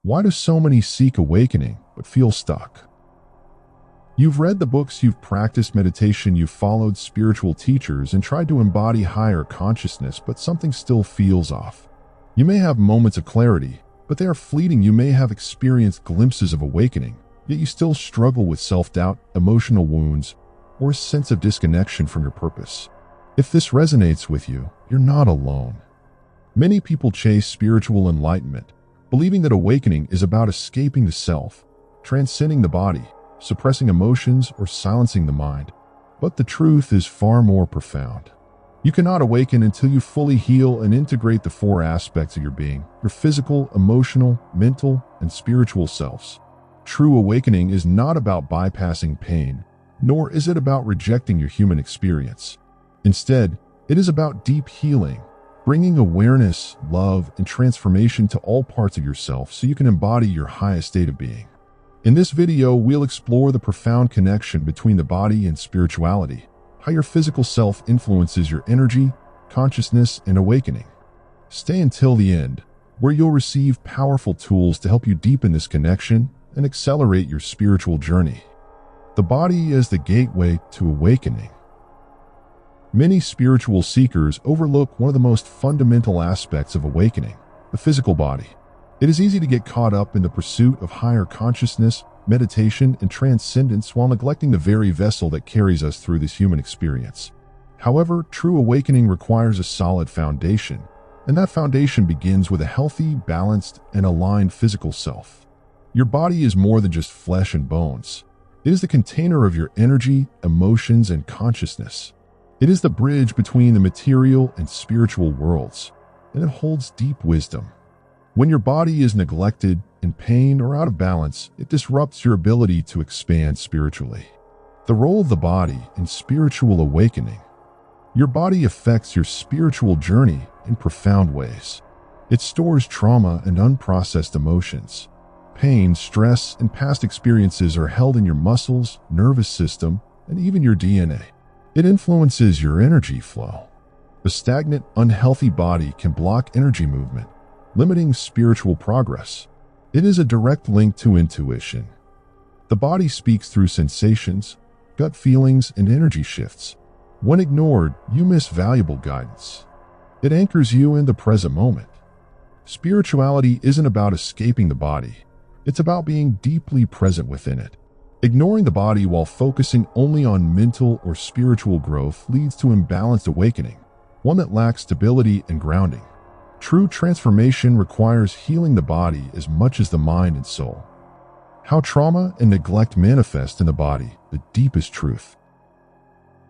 Why do so many seek awakening but feel stuck? You've read the books, you've practiced meditation, you've followed spiritual teachers and tried to embody higher consciousness, but something still feels off. You may have moments of clarity, but they are fleeting. You may have experienced glimpses of awakening, yet you still struggle with self-doubt, emotional wounds, or a sense of disconnection from your purpose. If this resonates with you, you're not alone. Many people chase spiritual enlightenment, believing that awakening is about escaping the self, transcending the body, suppressing emotions, or silencing the mind. But the truth is far more profound. You cannot awaken until you fully heal and integrate the four aspects of your being: your physical, emotional, mental, and spiritual selves. True awakening is not about bypassing pain, nor is it about rejecting your human experience. Instead, it is about deep healing, bringing awareness, love, and transformation to all parts of yourself so you can embody your highest state of being. In this video, we'll explore the profound connection between the body and spirituality, how your physical self influences your energy, consciousness, and awakening. Stay until the end, where you'll receive powerful tools to help you deepen this connection and accelerate your spiritual journey. The body as the gateway to awakening. Many spiritual seekers overlook one of the most fundamental aspects of awakening: the physical body. It is easy to get caught up in the pursuit of higher consciousness, meditation, and transcendence while neglecting the very vessel that carries us through this human experience. However, true awakening requires a solid foundation, and that foundation begins with a healthy, balanced, and aligned physical self. Your body is more than just flesh and bones. It is the container of your energy, emotions, and consciousness. It is the bridge between the material and spiritual worlds, and it holds deep wisdom. When your body is neglected, in pain, or out of balance, it disrupts your ability to expand spiritually. The role of the body in spiritual awakening. Your body affects your spiritual journey in profound ways. It stores trauma and unprocessed emotions. Pain, stress, and past experiences are held in your muscles, nervous system, and even your DNA. It influences your energy flow. A stagnant, unhealthy body can block energy movement, limiting spiritual progress. It is a direct link to intuition. The body speaks through sensations, gut feelings, and energy shifts. When ignored, you miss valuable guidance. It anchors you in the present moment. Spirituality isn't about escaping the body. It's about being deeply present within it. Ignoring the body while focusing only on mental or spiritual growth leads to imbalanced awakening, one that lacks stability and grounding. True transformation requires healing the body as much as the mind and soul. How trauma and neglect manifest in the body, the deepest truth.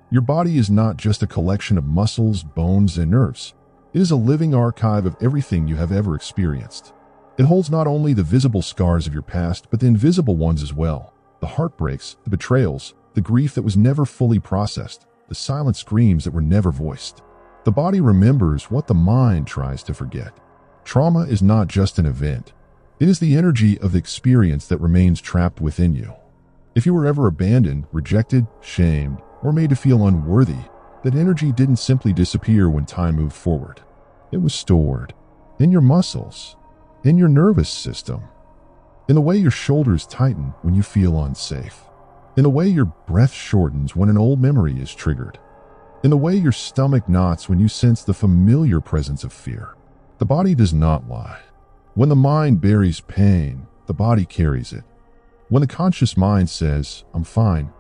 Your body is not just a collection of muscles, bones, and nerves. It is a living archive of everything you have ever experienced. It holds not only the visible scars of your past, but the invisible ones as well. The heartbreaks, the betrayals, the grief that was never fully processed, the silent screams that were never voiced. The body remembers what the mind tries to forget. Trauma is not just an event. It is the energy of the experience that remains trapped within you. If you were ever abandoned, rejected, shamed, or made to feel unworthy, that energy didn't simply disappear when time moved forward. It was stored in your muscles, in your nervous system, in the way your shoulders tighten when you feel unsafe, in the way your breath shortens when an old memory is triggered, in the way your stomach knots when you sense the familiar presence of fear. The body does not lie. When the mind buries pain, the body carries it. When the conscious mind says, "I'm fine,"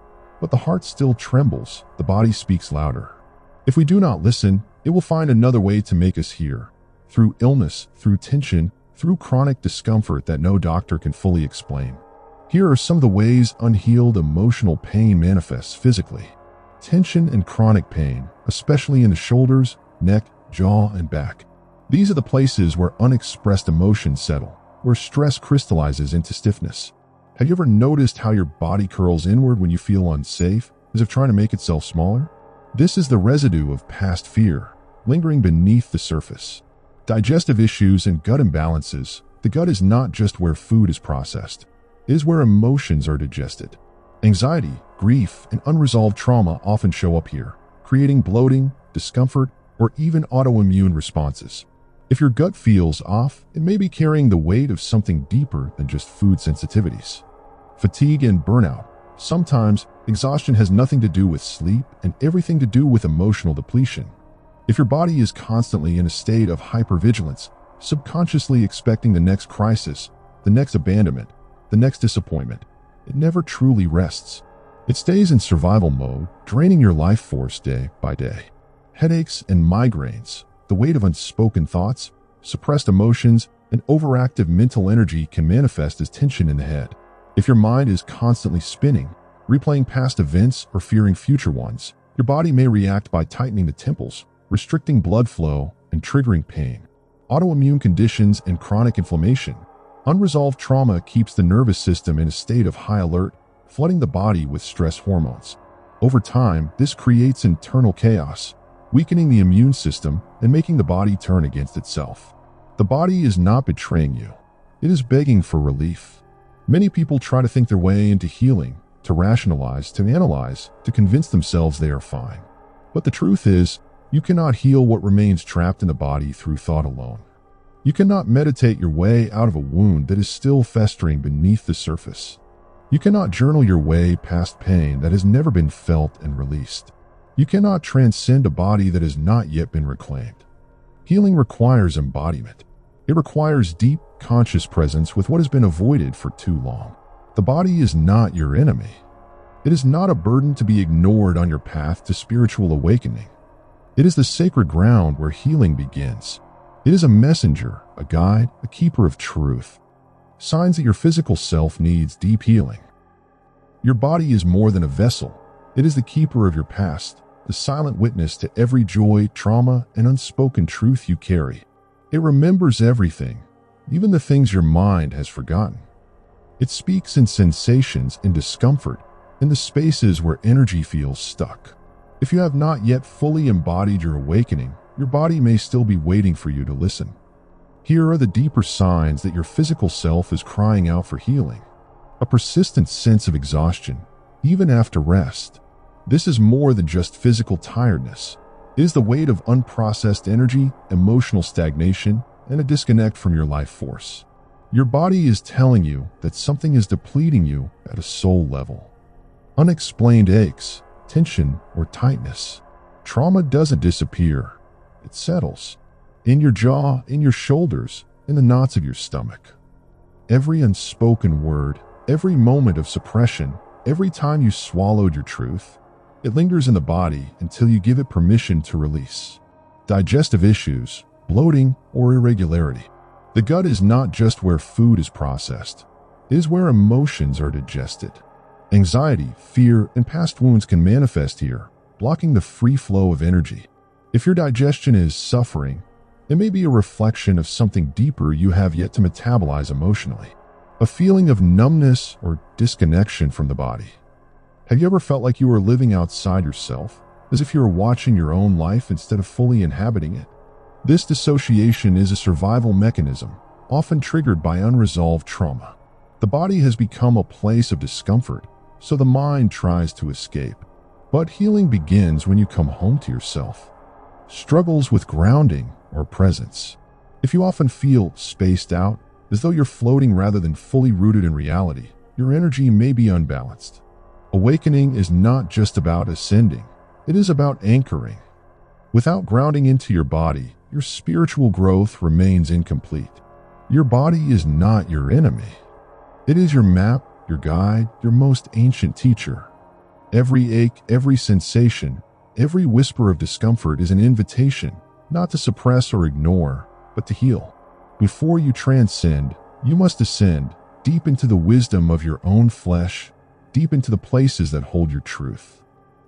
but the heart still trembles, the body speaks louder. If we do not listen, it will find another way to make us hear, through illness, through tension, through chronic discomfort that no doctor can fully explain. Here are some of the ways unhealed emotional pain manifests physically. Tension and chronic pain, especially in the shoulders, neck, jaw, and back. These are the places where unexpressed emotions settle, where stress crystallizes into stiffness. Have you ever noticed how your body curls inward when you feel unsafe, as if trying to make itself smaller? This is the residue of past fear, lingering beneath the surface. Digestive issues and gut imbalances. The gut is not just where food is processed. It is where emotions are digested. Anxiety, grief, and unresolved trauma often show up here, creating bloating, discomfort, or even autoimmune responses. If your gut feels off, it may be carrying the weight of something deeper than just food sensitivities. Fatigue and burnout. Sometimes, exhaustion has nothing to do with sleep and everything to do with emotional depletion. If your body is constantly in a state of hypervigilance, subconsciously expecting the next crisis, the next abandonment, the next disappointment, it never truly rests. It stays in survival mode, draining your life force day by day. Headaches and migraines, the weight of unspoken thoughts, suppressed emotions, and overactive mental energy can manifest as tension in the head. If your mind is constantly spinning, replaying past events or fearing future ones, your body may react by tightening the temples, restricting blood flow, and triggering pain. Autoimmune conditions and chronic inflammation. Unresolved trauma keeps the nervous system in a state of high alert, flooding the body with stress hormones. Over time, this creates internal chaos, weakening the immune system and making the body turn against itself. The body is not betraying you. It is begging for relief. Many people try to think their way into healing, to rationalize, to analyze, to convince themselves they are fine. But the truth is, you cannot heal what remains trapped in the body through thought alone. You cannot meditate your way out of a wound that is still festering beneath the surface. You cannot journal your way past pain that has never been felt and released. You cannot transcend a body that has not yet been reclaimed. Healing requires embodiment. It requires deep, conscious presence with what has been avoided for too long. The body is not your enemy. It is not a burden to be ignored on your path to spiritual awakening. It is the sacred ground where healing begins. It is a messenger, a guide, a keeper of truth. Signs that your physical self needs deep healing. Your body is more than a vessel. It is the keeper of your past, the silent witness to every joy, trauma, and unspoken truth you carry. It remembers everything, even the things your mind has forgotten. It speaks in sensations, in discomfort, in the spaces where energy feels stuck. If you have not yet fully embodied your awakening, your body may still be waiting for you to listen. Here are the deeper signs that your physical self is crying out for healing. A persistent sense of exhaustion, even after rest. This is more than just physical tiredness. It is the weight of unprocessed energy, emotional stagnation, and a disconnect from your life force. Your body is telling you that something is depleting you at a soul level. Unexplained aches, tension, or tightness. Trauma doesn't disappear. It settles. In your jaw, in your shoulders, in the knots of your stomach. Every unspoken word, every moment of suppression, every time you swallowed your truth, it lingers in the body until you give it permission to release. Digestive issues, bloating, or irregularity. The gut is not just where food is processed. It is where emotions are digested. Anxiety, fear, and past wounds can manifest here, blocking the free flow of energy. If your digestion is suffering, it may be a reflection of something deeper you have yet to metabolize emotionally. A feeling of numbness or disconnection from the body. Have you ever felt like you were living outside yourself, as if you were watching your own life instead of fully inhabiting it? This dissociation is a survival mechanism, often triggered by unresolved trauma. The body has become a place of discomfort, so the mind tries to escape. But healing begins when you come home to yourself. Struggles with grounding or presence. If you often feel spaced out, as though you're floating rather than fully rooted in reality, your energy may be unbalanced. Awakening is not just about ascending, it is about anchoring. Without grounding into your body, your spiritual growth remains incomplete. Your body is not your enemy. It is your map, your guide, your most ancient teacher. Every ache, every sensation, every whisper of discomfort is an invitation, not to suppress or ignore, but to heal. Before you transcend, you must ascend deep into the wisdom of your own flesh, deep into the places that hold your truth.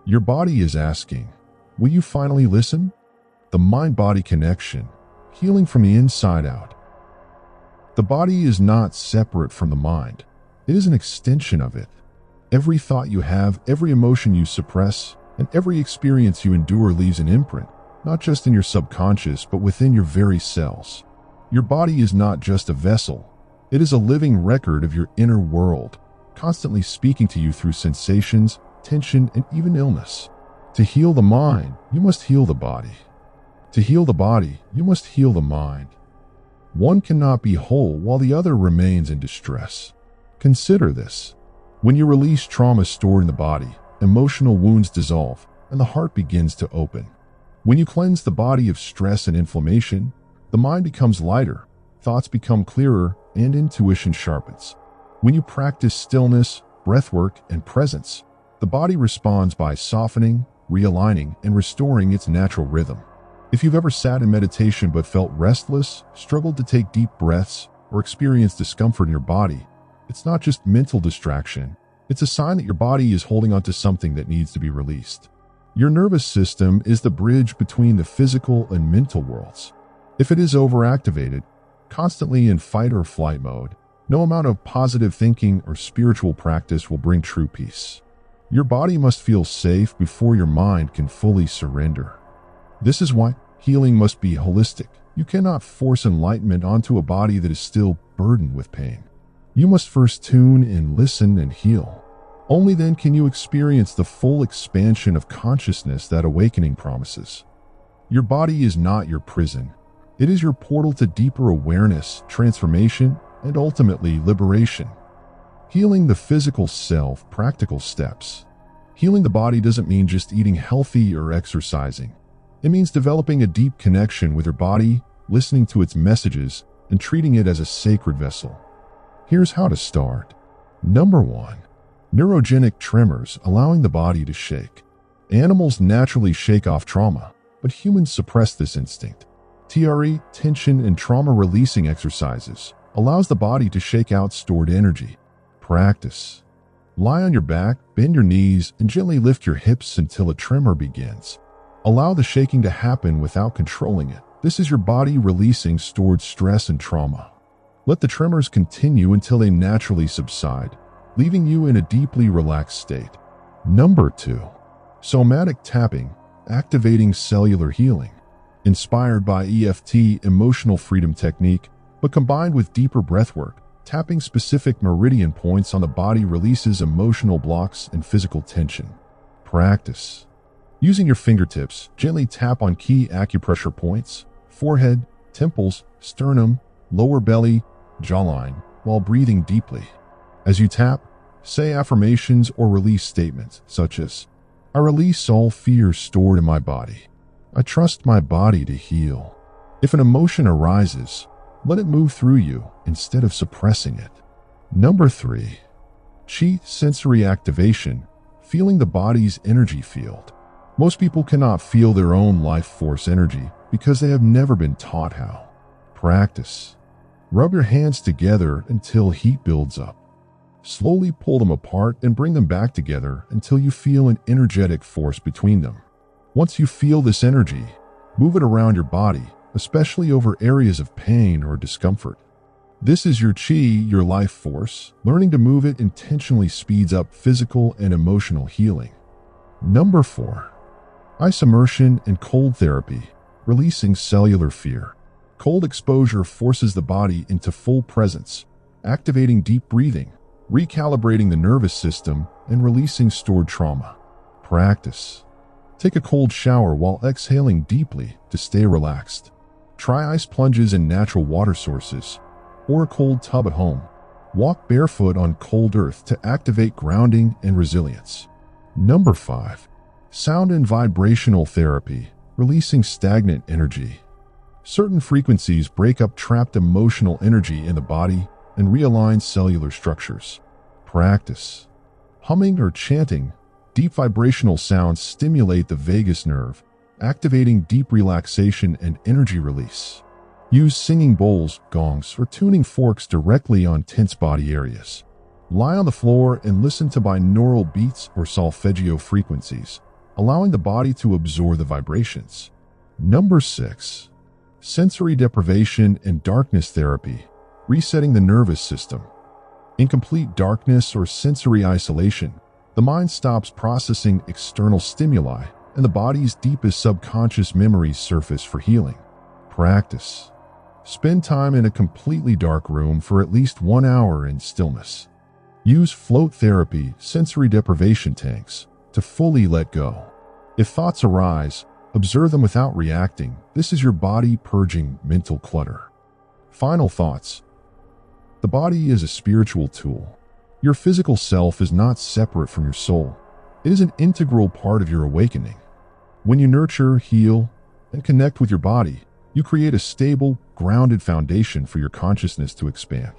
Your body is asking, will you finally listen? The mind-body connection, healing from the inside out. The body is not separate from the mind. It is an extension of it. Every thought you have, every emotion you suppress, and every experience you endure leaves an imprint, not just in your subconscious, but within your very cells. Your body is not just a vessel. It is a living record of your inner world, constantly speaking to you through sensations, tension, and even illness. To heal the mind, you must heal the body. To heal the body, you must heal the mind. One cannot be whole while the other remains in distress. Consider this. When you release trauma stored in the body, emotional wounds dissolve and the heart begins to open. When you cleanse the body of stress and inflammation, the mind becomes lighter, thoughts become clearer, and intuition sharpens. When you practice stillness, breathwork, and presence, the body responds by softening, realigning, and restoring its natural rhythm. If you've ever sat in meditation but felt restless, struggled to take deep breaths, or experienced discomfort in your body, it's not just mental distraction. It's a sign that your body is holding onto something that needs to be released. Your nervous system is the bridge between the physical and mental worlds. If it is overactivated, constantly in fight or flight mode, no amount of positive thinking or spiritual practice will bring true peace. Your body must feel safe before your mind can fully surrender. This is why healing must be holistic. You cannot force enlightenment onto a body that is still burdened with pain. You must first tune in, listen, and heal. Only then can you experience the full expansion of consciousness that awakening promises. Your body is not your prison. It is your portal to deeper awareness, transformation, and ultimately liberation. Healing the physical self, practical steps. Healing the body doesn't mean just eating healthy or exercising. It means developing a deep connection with your body, listening to its messages, and treating it as a sacred vessel. Here's how to start. Number 1. Neurogenic tremors, allowing the body to shake. Animals naturally shake off trauma, but humans suppress this instinct. TRE, tension and trauma releasing exercises, allows the body to shake out stored energy. Practice. Lie on your back, bend your knees, and gently lift your hips until a tremor begins. Allow the shaking to happen without controlling it. This is your body releasing stored stress and trauma. Let the tremors continue until they naturally subside, leaving you in a deeply relaxed state. Number 2. Somatic tapping, activating cellular healing. Inspired by EFT emotional freedom technique, but combined with deeper breathwork, tapping specific meridian points on the body releases emotional blocks and physical tension. Practice. Using your fingertips, gently tap on key acupressure points, forehead, temples, sternum, lower belly, jawline, while breathing deeply. As you tap, say affirmations or release statements such as, I release all fear stored in my body. I trust my body to heal. If an emotion arises, let it move through you instead of suppressing it. Number 3. Chi sensory activation, feeling the body's energy field. Most people cannot feel their own life force energy because they have never been taught how. Practice. Rub your hands together until heat builds up. Slowly pull them apart and bring them back together until you feel an energetic force between them. Once you feel this energy, move it around your body, especially over areas of pain or discomfort. This is your chi, your life force. Learning to move it intentionally speeds up physical and emotional healing. Number 4. Ice immersion and cold therapy, releasing cellular fear. Cold exposure forces the body into full presence, activating deep breathing, recalibrating the nervous system, and releasing stored trauma. Practice. Take a cold shower while exhaling deeply to stay relaxed. Try ice plunges in natural water sources, or a cold tub at home. Walk barefoot on cold earth to activate grounding and resilience. Number 5. Sound and vibrational therapy, releasing stagnant energy. Certain frequencies break up trapped emotional energy in the body and realign cellular structures. Practice. Humming or chanting, deep vibrational sounds stimulate the vagus nerve, activating deep relaxation and energy release. Use singing bowls, gongs, or tuning forks directly on tense body areas. Lie on the floor and listen to binaural beats or solfeggio frequencies, allowing the body to absorb the vibrations. Number 6. Sensory deprivation and darkness therapy, resetting the nervous system. In complete darkness or sensory isolation, the mind stops processing external stimuli and the body's deepest subconscious memories surface for healing. Practice. Spend time in a completely dark room for at least 1 hour in stillness. Use float therapy, sensory deprivation tanks, to fully let go. If thoughts arise, Observe them without reacting. This is your body purging mental clutter. Final thoughts. The body is a spiritual tool. Your physical self is not separate from your soul. It is an integral part of your awakening. When you nurture, heal, and connect with your body, you create a stable, grounded foundation for your consciousness to expand.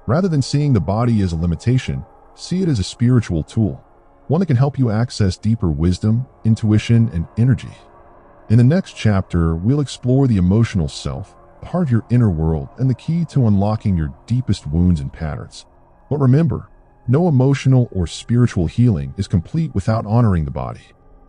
Rather than seeing the body as a limitation, see it as a spiritual tool, one that can help you access deeper wisdom, intuition, and energy. In the next chapter, we'll explore the emotional self, the heart of your inner world, and the key to unlocking your deepest wounds and patterns. But remember, no emotional or spiritual healing is complete without honoring the body.